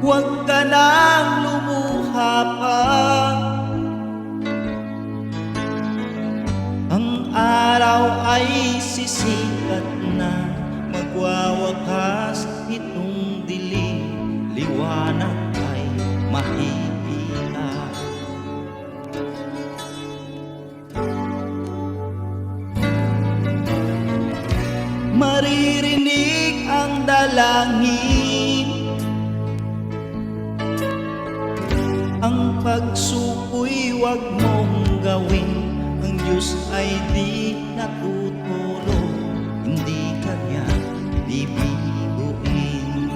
Huwag ka nang lumuha pa. Ang araw ay sisikat na, magwawakas itong dilim, liwanag ay mahihina. Maririnig ang dalangin, ang pagsuko'y huwag mong gawin. Ang Diyos ay di natutulog, hindi Kanya bibiguin.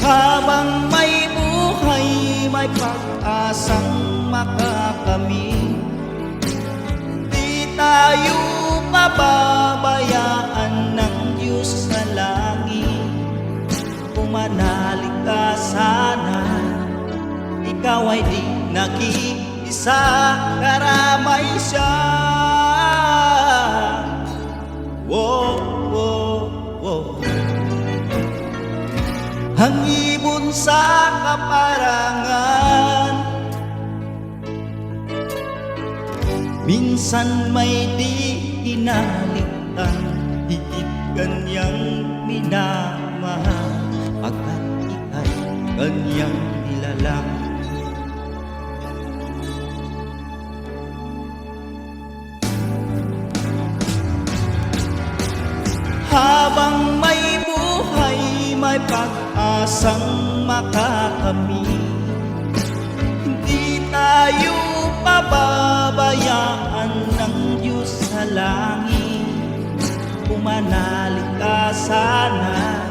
Habang may buhay, may pag-asang makakamit. Di tayo pababayaan ng Diyos sa langit. Manalig ka sana, ikaw ay di nag-iisa, karamay siya. Wow, wow, wow. Ang ibon sa kaparangan, minsan may di inaligtan, higit kanyang minamahal, pagkat ika'y kanyang nilalang. Habang may buhay, may pag-asang makakamit. Hindi tayo pababayaan ng Diyos sa langit. Pumanalig ka sana,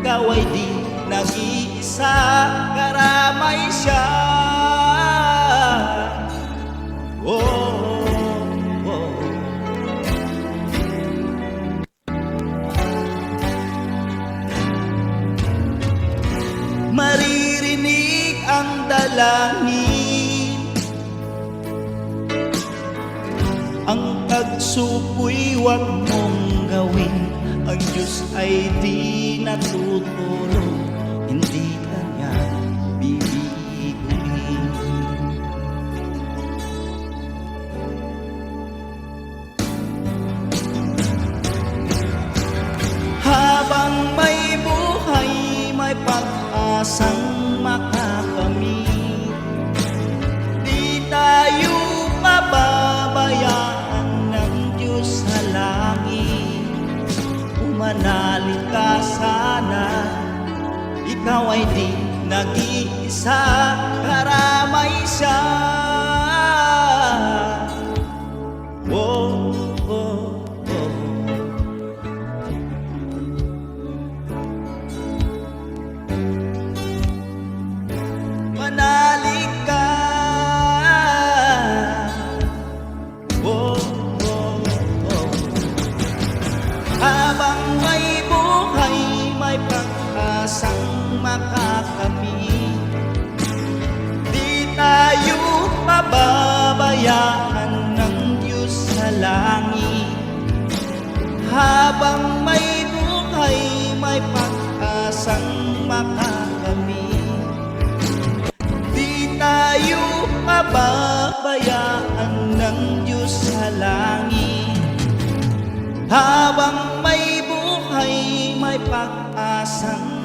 ikaw ay di nag-iisa, karamay siya. Oh, oh. Maririnig ang dalangin, ang pagsuko'y huwag mong gawin. Ang Diyos ay di natutulog, hindi Kanya bibiguin. Habang may buhay, may pag-asang makakamit. Di tayo pababayaan ng Diyos sa langit. Manalig ka sana, ikaw ay di nag-iisa, karamay siya. Oh, oh, oh. Manalig ka. Oh, oh, oh. Habang may buhay, may pag-asang makakamit. Di tayo pababayaan ng Diyos sa langit. Habang may buhay, may pag-asang makakamit. Di tayo pababayaan ng Diyos sa langit. Habang may buhay, may pag-asang